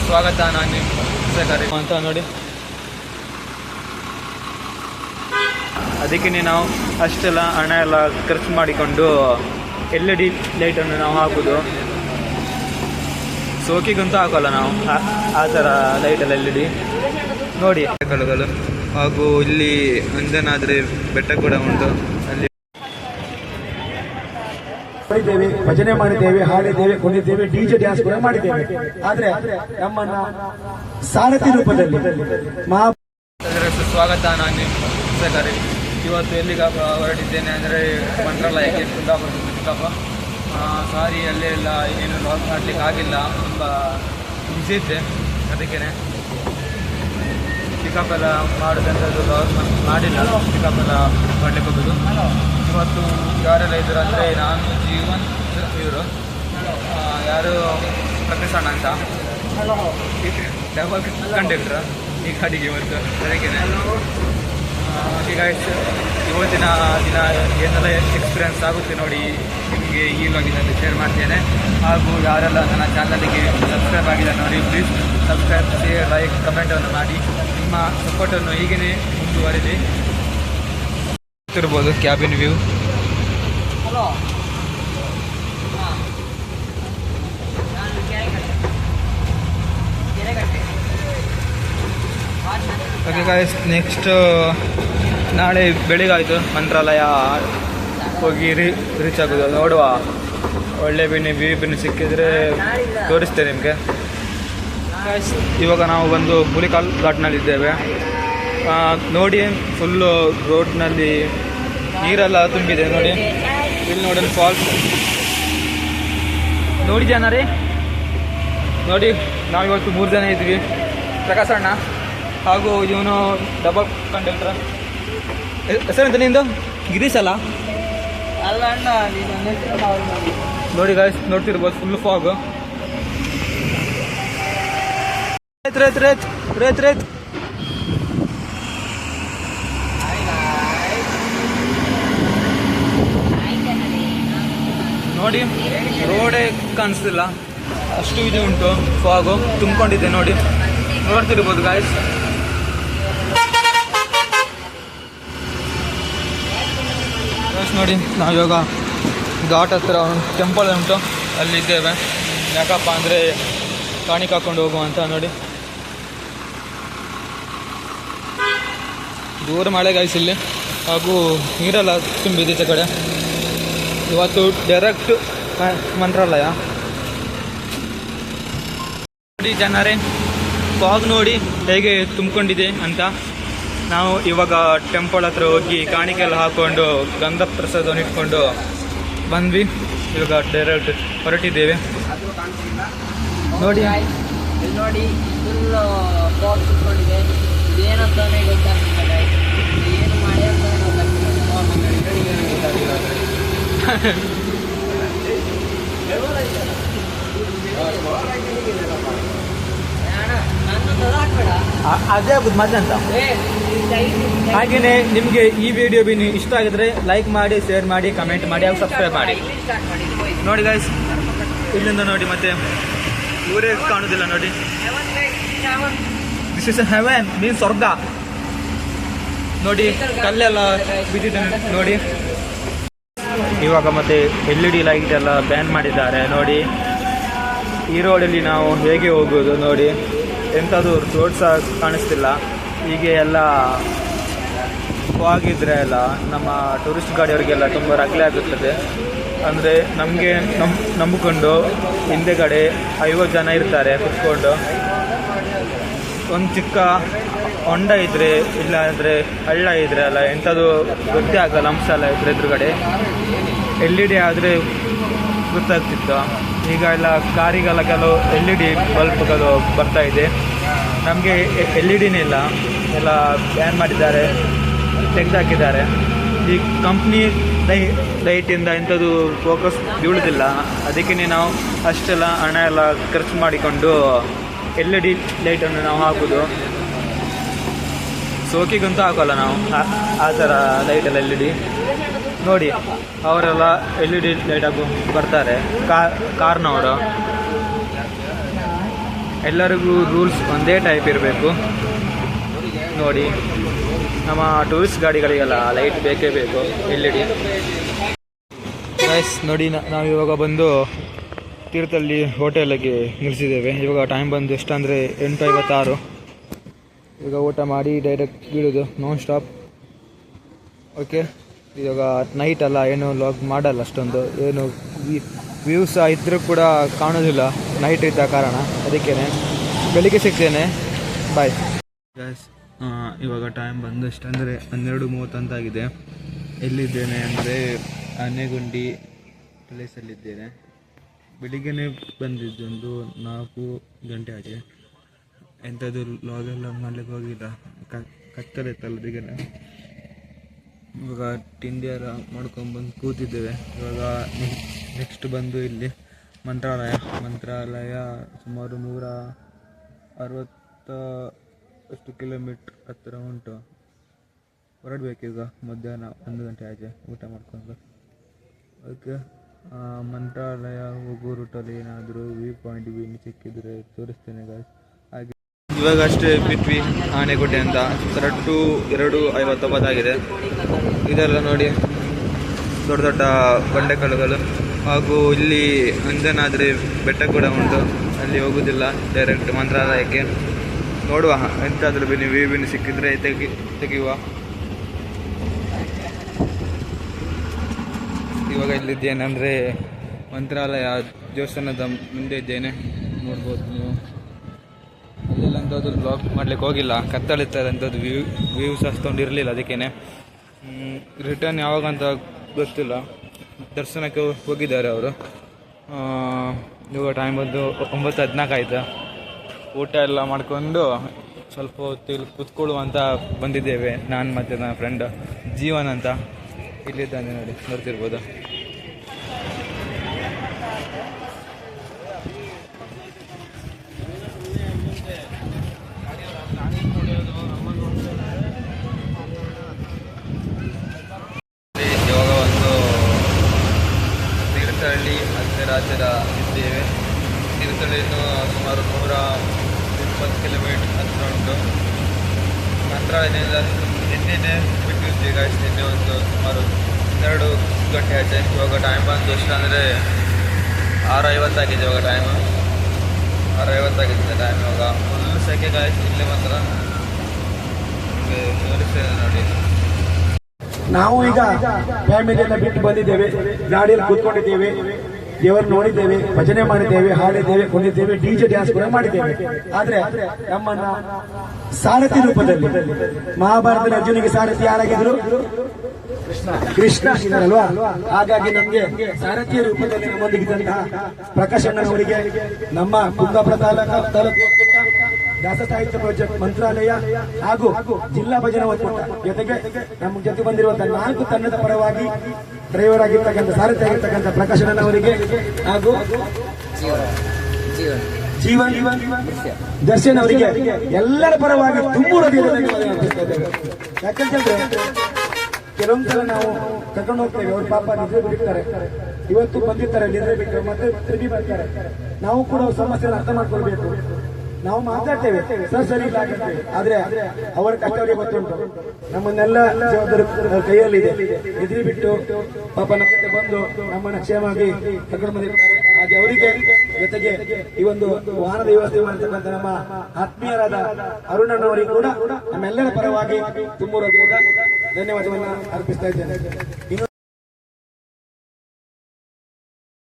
ಸ್ವಾಗತ. ನಾನು ನಿಮ್ಮ ಅಂತ ನೋಡಿ, ಅದಕ್ಕೆ ನಾವು ಅಷ್ಟೆಲ್ಲ ಹಣ ಎಲ್ಲ ಖರ್ಚು ಮಾಡಿಕೊಂಡು LED ಲೈಟನ್ನು ನಾವು ಹಾಕೋದು. ಸೋಕಿಗಂತೂ ಹಾಕೋಲ್ಲ ನಾವು ಆ ಥರ ಲೈಟಲ್ಲಿ LED ನೋಡಿ ಕಳುಗಳು. ಹಾಗೂ ಇಲ್ಲಿ ಅಂಜನಾದ್ರಿ ಬೆಟ್ಟ ಕೂಡ ಉಂಟು. ಅಲ್ಲಿ ಭಜನೆ ಮಾಡಿದ್ದೇವೆ, ಹಾಡಿದ್ದೇವೆ, ಕುಣಿದ್ದೇವೆ, DJ ಡ್ಯಾನ್ಸ್ ಕೂಡ ಮಾಡಿದ್ದೇವೆ. ಆದ್ರೆ ನಮ್ಮನ್ನ ಸಾರಥಿ ರೂಪದಲ್ಲಿ ಸ್ವಾಗತ. ನಾನು ನಿಮ್ಮ ಇವತ್ತು ಎಲ್ಲಿಗೆ ಹೊರಟಿದ್ದೇನೆ ಅಂದರೆ ಮಂತ್ರಾಲಯಕ್ಕೆ. ಚಿಕ್ಕಪ್ಪ ಸಾರಿ ಅಲ್ಲೇ ಎಲ್ಲ ಏನು ಲಾಗ್ ಮಾಡಲಿಕ್ಕೆ ಆಗಿಲ್ಲ, ತುಂಬ ಬಿಸಿ ಇದ್ದೆ. ಅದಕ್ಕೇ ಪಿಕಪ್ ಎಲ್ಲ ಮಾಡೋದಂಥದ್ದು ಲಾಗ್ ಮಾಡಿಲ್ಲ. ಪಿಕಪ್ ಎಲ್ಲ ಮಾಡಲಿಕ್ಕೆ ಹೋಗೋದು. ಇವತ್ತು ಯಾರೆಲ್ಲ ಇದ್ರು ಅಂದರೆ ನಾನು, ಜೀವನ್, ಇವರು ಯಾರು ಪ್ರಕಾಶಣ್ಣ ಅಂತ ಡಬಲ್ ಕಂಡಕ್ಟ್ರ್ ಈ ಗಾಡಿಗೆ. ಇವತ್ತು ಅದಕ್ಕೇ ಈಗ ಇವತ್ತಿನ ದಿನ ಏನೆಲ್ಲ ಎಕ್ಸ್ಪೀರಿಯನ್ಸ್ ಆಗುತ್ತೆ ನೋಡಿ ನಿಮಗೆ ಈ ಲಾಗಿನಲ್ಲಿ ಶೇರ್ ಮಾಡ್ತೇನೆ. ಹಾಗೂ ಯಾರೆಲ್ಲ ನನ್ನ ಚಾನಲ್ಗೆ ಸಬ್ಸ್ಕ್ರೈಬ್ ಆಗಿದೆ ನೋಡಿ, ಪ್ಲೀಸ್ ಸಬ್ಸ್ಕ್ರೈಬ್, ಶೇರ್, ಲೈಕ್, ಕಮೆಂಟನ್ನು ಮಾಡಿ. ನಿಮ್ಮ ಸಪೋರ್ಟನ್ನು ಹೀಗೇ ಮುಂದುವರಿದೆ. ಇರ್ಬೋದು cabin view. Okay guys, next ನಾಳೆ ಬೆಳಿಗಾಯಿತು ಮಂತ್ರಾಲಯ ಹೋಗಿ ರೀಚ್ ಆಗೋದು. ನೋಡುವ, ಒಳ್ಳೆ ವ್ಯೂ ಸಿಕ್ಕಿದರೆ ತೋರಿಸ್ತೇನೆ ನಿಮಗೆ. ಇವಾಗ ನಾವು ಬಂದು ಹುಲಿಕಾಲ್ ಘಾಟ್ನಲ್ಲಿದ್ದೇವೆ. ನೋಡಿ, ಫುಲ್ಲು ರೋಡ್ನಲ್ಲಿ ನೀರೆಲ್ಲ ತುಂಬಿದೆ ನೋಡಿ. ಇಲ್ಲಿ ನೋಡಿ ಫಾಲ್ಸ್ ನೋಡಿದ್ಯಾನ ರೀ? ನೋಡಿ, ನಾವಿವತ್ತು 3 ಜನ ಇದ್ವಿ. ಪ್ರಕಾಶಣ್ಣ ಹಾಗೂ ಇವನು ಡಬಲ್ ಕಂಡಕ್ಟರ್. ಹೆಸರಂತ ನಿಂದು? ಗಿರೀಶ್ ಅಲ್ಲ? ಅಲ್ಲ ಅಣ್ಣ, ನೋಡಿ ಗಾಯ್ಸ್, ನೋಡ್ತಿರ್ಬೋದು ಫುಲ್ ಫಾಗ್. ರೇತ್ ನೋಡಿ, ರೋಡೇ ಕಾಣಿಸ್ತಿಲ್ಲ, ಅಷ್ಟು ಇದು ಉಂಟು. ಫಾಗು ತುಂಬಿಕೊಂಡಿದೆ ನೋಡಿ, ನೋಡ್ತಿರ್ಬೋದು ಗಾಯ್ಸ್. ನೋಡಿ, ನಾವಿವಾಗ ಘಾಟ್ ಹತ್ರ ಒಂದು ಟೆಂಪಲ್ ಉಂಟು, ಅಲ್ಲಿದ್ದೇವೆ. ಯಾಕಪ್ಪ ಅಂದರೆ ಕಾಣಿಕೆ ಹಾಕ್ಕೊಂಡು ಹೋಗುವಂತ. ನೋಡಿ, ದೂರ ಮಳೆ ಗಾಯ್ಸ್ ಇಲ್ಲಿ, ಹಾಗೂ ನೀರೆಲ್ಲ ತುಂಬಿದೆ ಈಚೆ ಕಡೆ. ಇವತ್ತು ಡೈರೆಕ್ಟ್ ಮಂತ್ರಾಲಯ. ನೋಡಿ ಜನರೇ, ಫಾಗ್ ನೋಡಿ ಹೇಗೆ ತುಂಬಿಕೊಂಡಿದೆ ಅಂತ. ನಾವು ಇವಾಗ ಟೆಂಪಲ್ ಹತ್ರ ಹೋಗಿ ಕಾಣಿಕೆ ಎಲ್ಲ ಹಾಕ್ಕೊಂಡು ಗಂಧ ಪ್ರಸಾದವನ್ನು ಇಟ್ಕೊಂಡು ಬಂದ್ವಿ. ಇವಾಗ ಡೈರೆಕ್ಟ್ ಹೊರಟಿದ್ದೇವೆ. ನೋಡಿ ನೋಡಿ, ಫುಲ್ ಫಾಗ್ ತುಂಬಿಕೊಂಡಿದೆ. ಇದೇನಂತಾನೆ ಗೊತ್ತಾಗ್ತಿಲ್ಲ, ಏನು ಮಾಡಿ ಅಂತ ಅದೇ ಆಗುದು ಮಜಾ ಅಂತ. ಹಾಗೆಯೇ ನಿಮಗೆ ಈ ವಿಡಿಯೋ ಇಷ್ಟ ಆಗಿದ್ರೆ ಲೈಕ್ ಮಾಡಿ, ಶೇರ್ ಮಾಡಿ, ಕಮೆಂಟ್ ಮಾಡಿ, ಹಾಗೂ ಸಬ್ಸ್ಕ್ರೈಬ್ ಮಾಡಿ. ನೋಡಿ ಗೈಸ್, ಇಲ್ಲಿಂದ ನೋಡಿ ಮತ್ತೆ ಊರೇ ಕಾಣುವುದಿಲ್ಲ ನೋಡಿ. ದಿಸ್ ಇಸ್ ಹೆವೆನ್, ಮೀನ್ ಸ್ವರ್ಗ. ನೋಡಿ, ಕಲ್ಲೆಲ್ಲ ಬಿದ್ದಿದೆ ನೋಡಿ. ಇವಾಗ ಮತ್ತೆ LED ಲೈಟ್ ಎಲ್ಲ ಬ್ಯಾನ್ ಮಾಡಿದ್ದಾರೆ ನೋಡಿ. ಈ ರೋಡಲ್ಲಿ ನಾವು ಹೇಗೆ ಹೋಗೋದು ನೋಡಿ, ಎಂಥದ್ದು ರೋಡ್ ಸಹ ಕಾಣಿಸ್ತಿಲ್ಲ. ಹೀಗೆ ಎಲ್ಲ ಆಗಿದ್ರೆ ಎಲ್ಲ ನಮ್ಮ ಟೂರಿಸ್ಟ್ ಗಾಡಿಯವರಿಗೆಲ್ಲ ತುಂಬ ರಗಳೆ ಆಗುತ್ತದೆ. ಅಂದರೆ ನಮಗೆ ನಂಬಿಕೊಂಡು ಹಿಂದೆಗಡೆ 50 ಜನ ಇರ್ತಾರೆ ಕುತ್ಕೊಂಡು. ಒಂದು ಚಿಕ್ಕ ಹೊಂಡ ಇದ್ದರೆ, ಇಲ್ಲ ಅಂದರೆ ಹಳ್ಳ ಇದ್ದರೆ ಅಲ್ಲ, ಎಂಥದ್ದು ಗೊತ್ತೇ ಆಗಲ್ಲ. ಅಂಶ ಎಲ್ಲ ಇದ್ರೆ ಎದುರುಗಡೆ LED ಆದರೆ ಗೊತ್ತಾಗ್ತಿತ್ತು. ಈಗ ಎಲ್ಲ ಕಾರಿಗೆಲ್ಲ ಕೆಲವು LED ಬಲ್ಪ್ಗಳು ಬರ್ತಾ ಇದೆ. ನಮಗೆ LEDನೇ ಇಲ್ಲ, ಎಲ್ಲ ಬ್ಯಾನ್ ಮಾಡಿದ್ದಾರೆ, ತೆಗೆದಾಕಿದ್ದಾರೆ. ಈ ಕಂಪ್ನಿ ಲೈಟಿಂದ ಇಂಥದ್ದು ಫೋಕಸ್ ಬೀಳುವುದಿಲ್ಲ. ಅದಕ್ಕೇ ನಾವು ಅಷ್ಟೆಲ್ಲ ಹಣ ಎಲ್ಲ ಖರ್ಚು ಮಾಡಿಕೊಂಡು LED ಲೈಟನ್ನು ನಾವು ಹಾಕೋದು. ಸೋಕಿಗಂತೂ ಹಾಕೋಲ್ಲ ನಾವು ಆ ಥರ ಲೈಟೆಲ್ಲ LED ನೋಡಿ. ಅವರೆಲ್ಲ LED ಲೈಟ್ ಹಾಕಿ ಬರ್ತಾರೆ, ಕಾರ್ನವರು. ಎಲ್ಲರಿಗೂ ರೂಲ್ಸ್ ಒಂದೇ ಟೈಪ್ ಇರಬೇಕು. ನೋಡಿ, ನಮ್ಮ ಟೂರಿಸ್ಟ್ ಗಾಡಿಗಳಿಗೆಲ್ಲ ಲೈಟ್ ಬೇಕೇ ಬೇಕು, LED. ಗೈಸ್ ನೋಡಿ, ನಾವು ಇವಾಗ ಬಂದು ತೀರ್ಥಹಳ್ಳಿ ಹೋಟೆಲಿಗೆ ನಿಲ್ಲಿಸಿದ್ದೇವೆ. ಇವಾಗ ಟೈಮ್ ಬಂದು ಎಷ್ಟಂದರೆ 8:56. ಈಗ ಊಟ ಮಾಡಿ ಡೈರೆಕ್ಟ್ ಬೀಳೋದು, ನಾನ್ ಸ್ಟಾಪ್. ಓಕೆ, ಇವಾಗ ನೈಟ್ ಅಲ್ಲ, ಏನು ಲಾಗ್ ಮಾಡಲ್ಲ ಅಷ್ಟೊಂದು, ಏನು ವ್ಯೂಸ್ ಇದ್ರೂ ಕೂಡ ಕಾಣೋದಿಲ್ಲ ನೈಟ್ ಇದ್ದ ಕಾರಣ. ಅದಕ್ಕೇ ಬೆಳಿಗ್ಗೆ ಸಿಗ್ತೇನೆ, ಬಾಯ್ ಗೈಸ್. ಇವಾಗ ಟೈಮ್ ಬಂದು ಎಷ್ಟಂದರೆ 12:30 ಅಂತಾಗಿದೆ. ಎಲ್ಲಿದ್ದೇನೆ ಅಂದರೆ ಆನೆಗುಂಡಿ ಪ್ಲೇಸಲ್ಲಿದ್ದೇನೆ. ಬೆಳಿಗ್ಗೆನೇ ಬಂದಿದ್ದು, ಒಂದು 4 ಗಂಟೆ ಆಗಿದೆ. ಎಂಥದ್ದು ಲಾಗೆಲ್ಲ ಮಾಡಲಿಕ್ಕೆ ಹೋಗಿಲ್ಲ, ಕತ್ತಲಿತ್ತಲ್ಲ ಅದಕ್ಕೆ. ಇವಾಗ ತಿಂಡಿ ಎಲ್ಲ ಮಾಡ್ಕೊಂಡ್ಬಂದು ಕೂತಿದ್ದೇವೆ. ಇವಾಗ ನೆಕ್ಸ್ಟ್ ಬಂದು ಇಲ್ಲಿ ಮಂತ್ರಾಲಯ ಸುಮಾರು 160 ಕಿಲೋಮೀಟ್ರ್ ಹತ್ತಿರ ಉಂಟು. ಹೊರಡಬೇಕೀಗ, ಮಧ್ಯಾಹ್ನ 1 ಗಂಟೆ ಆಗಿದೆ ಊಟ ಮಾಡ್ಕೊಂಡು. ಓಕೆ, ಮಂತ್ರಾಲಯ ಹೋಗೋ ರೂಟಲ್ಲಿ ಏನಾದರೂ ವ್ಯೂ ಪಾಯಿಂಟ್ ಸಿಕ್ಕಿದ್ರೆ ತೋರಿಸ್ತೇನೆ ಗಾಯ್ಸ್. ಹಾಗೆ ಇವಾಗ ಅಷ್ಟೇ ಬಿಟ್ವಿ ಆನೆಗುಡ್ಡೆ ಅಂತ. 2:59 ಆಗಿದೆ. ಇದೆಲ್ಲ ನೋಡಿ, ದೊಡ್ಡ ದೊಡ್ಡ ಬಂಡೆಕಲ್ಲುಗಳು. ಹಾಗೂ ಇಲ್ಲಿ ಅಂಜನಾದ್ರಿ ಬೆಟ್ಟ ಕೂಡ ಉಂಟು. ಅಲ್ಲಿ ಹೋಗೋದಿಲ್ಲ, ಡೈರೆಕ್ಟ್ ಮಂತ್ರಾಲಯಕ್ಕೆ. ನೋಡುವ, ಎಂತಾದರೂ ವ್ಯೂ ಸಿಕ್ಕಿದ್ರೆ ತೆಗೆಯುವ. ಇವಾಗ ಇಲ್ಲಿದ್ದೇನೆ ಅಂದರೆ ಮಂತ್ರಾಲಯ ದೇವಸ್ಥಾನದ ಮುಂದೆ ಇದ್ದೇನೆ, ನೋಡ್ಬೋದು ನೀವು. ಅಲ್ಲೆಲ್ಲ ಅಂಥದ್ದು ಬ್ಲಾಗ್ ಮಾಡ್ಲಿಕ್ಕೆ ಹೋಗಿಲ್ಲ, ಕತ್ತಲಿರ್ತಾರೆ ಅಂಥದ್ದು ವ್ಯೂಸ್ ಅಷ್ಟೊಂದು ಇರಲಿಲ್ಲ. ಅದಕ್ಕೇ ರಿಟರ್ನ್ ಯಾವಾಗಂತ ಗೊತ್ತಿಲ್ಲ. ದರ್ಶನಕ್ಕೆ ಹೋಗಿದ್ದಾರೆ ಅವರು. ಇವಾಗ ಟೈಮ್ ಬಂದು 9:14 ಆಯಿತು. ಊಟ ಎಲ್ಲ ಮಾಡಿಕೊಂಡು ಸ್ವಲ್ಪ ಹೊತ್ತು ಇಲ್ಲಿ ಕೂತ್ಕೊಳ್ಳುವ ಅಂತ ಬಂದಿದ್ದೇವೆ, ನಾನು ಮತ್ತು ನನ್ನ ಫ್ರೆಂಡ್ ಜೀವನ್ ಅಂತ. ಇಲ್ಲಿದ್ದಾನೆ ನೋಡಿ, ನೋಡ್ತಿರ್ಬೋದು. ಇವಾಗ ಒಂದು ತೀರ್ಥಹಳ್ಳಿ ಹತ್ತಿರ ಇದ್ದೇವೆ. ತೀರ್ಥಹಳ್ಳಿಯನ್ನು ಸುಮಾರು 120 ಕಿಲೋಮೀಟರ್ ಹತ್ತಿರ ಉಂಟು. ಮಂತ್ರಾಲಯದಿಂದ ನಿನ್ನೆ ಬಿಟ್ಟಿದ್ದೆ ಗಾಯ್ಸ್. ನಿನ್ನೆ ಒಂದು ಸುಮಾರು 12 ಗಂಟೆ ಆಯ್ತು. ಇವಾಗ ಟೈಮ್ ಬಂದು ಎಷ್ಟು ಅಂದರೆ 6:50 ಆಗಿದೆ. ಇವಾಗ ಟೈಮು 6:50 ಆಗಿದೆ ಟೈಮ್. ಇವಾಗ ಫುಲ್ ಸೆಕೆ ಗಾಯ್ಸ್. ಇಲ್ಲಿ ಮಾತ್ರ ನಿಮಗೆ ತೋರಿಸ್ತೇನೆ ನೋಡಿ. ನಾವು ಈಗ ಫ್ಯಾಮಿಲಿಯನ್ನ ಬಿಟ್ಟು ಬಂದಿದ್ದೇವೆ, ಗಾಡಿಯಲ್ಲಿ ಕೂತ್ಕೊಂಡಿದ್ದೇವೆ, ದೇವರು ನೋಡಿದ್ದೇವೆ, ಭಜನೆ ಮಾಡಿದ್ದೇವೆ, ಹಾಡಿದ್ದೇವೆ, ಕುಣಿದ್ದೇವೆ, DJ ಡ್ಯಾನ್ಸ್ ಕೂಡ ಮಾಡಿದ್ದೇವೆ. ಆದ್ರೆ ನಮ್ಮನ್ನ ಸಾರಥಿ ರೂಪದಲ್ಲಿ ಮಹಾಭಾರತದ ಅರ್ಜುನಿಗೆ ಸಾರಥಿ ಯಾರಾಗಿದ್ರು? ಕೃಷ್ಣ ಇದ್ದಾರಲ್ವಾ? ಹಾಗಾಗಿ ನಮ್ಗೆ ಸಾರಥಿಯ ರೂಪದಲ್ಲಿ ನಮ್ಮೊಂದಿಗಿದ್ದಂತಹ ಪ್ರಕಾಶ್ ಅಣ್ಣನವರಿಗೆ, ನಮ್ಮ ಕುಂದಾಪುರ ತಾಲೂಕು ದಾಸ ಸಾಹಿತ್ಯ ಪ್ರಾಜೆಕ್ಟ್ ಮಂತ್ರಾಲಯ ಹಾಗೂ ಜಿಲ್ಲಾ ಭಜನಾ ಒಕ್ಕೂಟ ಜೊತೆಗೆ ನಮ್ಮ ಜೊತೆ ಬಂದಿರುವಂತಹ 4 ತಂಡದ ಪರವಾಗಿ ಡ್ರೈವರ್ ಆಗಿರ್ತಕ್ಕಂಥ, ಸಾರಥಿ ಆಗಿರ್ತಕ್ಕಂಥ ಪ್ರಕಾಶ್ ಅಣ್ಣನವರಿಗೆ ಹಾಗೂ ಜೀವನ್ ದರ್ಶನ್ ಅವರಿಗೆ ಎಲ್ಲರ ಪರವಾಗಿ ತುಂಬು ಯಾಕಂತಂದ್ರೆ ಕೆಲವೊಂದ್ಸಲ ನಾವು ಕರ್ಕೊಂಡು ಹೋಗ್ತೇವೆ, ಅವ್ರ ಪಾಪ ನಿದ್ರೆ ಬಿಡ್ತಾರೆ. ಇವತ್ತು ಬಂದಿರ್ತಾರೆ, ನಿದ್ರೆ ಬಿಟ್ಟು ಮತ್ತೆ ತಿರುಗಿ ಬರ್ತಾರೆ. ನಾವು ಕೂಡ ಸಮಸ್ಯೆಯನ್ನು ಅರ್ಥ ಮಾಡ್ಕೊಳ್ಬೇಕು. ನಾವು ಮಾತಾಡ್ತೇವೆ, ಸರಿ ಇಲ್ಲ ಆಗಿರ್ತೇವೆ, ಆದ್ರೆ ಅವರ ಕಷ್ಟ ಅವರಿಗೆ ಗೊತ್ತುಂಟು. ನಮ್ಮನ್ನೆಲ್ಲ ಜವಾಬ್ದಾರಿ ಕೈಯಲ್ಲಿದೆ. ಎದುರು ಬಿಟ್ಟು ಪಾಪ ನಮ್ಮ ಜೊತೆ ಬಂದು ನಮ್ಮನ್ನ ಕ್ಷೇಮವಾಗಿ ಕರ್ಕೊಂಡು ಬಂದಿರ್ತಾರೆ. ಹಾಗೆ ಅವರಿಗೆ ಜೊತೆಗೆ ಈ ಒಂದು ವಾಹನದ ವ್ಯವಸ್ಥೆ ಮಾಡಿರ್ತಕ್ಕಂಥ ನಮ್ಮ ಆತ್ಮೀಯರಾದ ಅರುಣಣ್ಣವರಿಗೆ ಕೂಡ ನಮ್ಮೆಲ್ಲರ ಪರವಾಗಿ ತುಂಬ ಧನ್ಯವಾದವನ್ನ ಅರ್ಪಿಸ್ತಾ ಇದ್ದೇನೆ.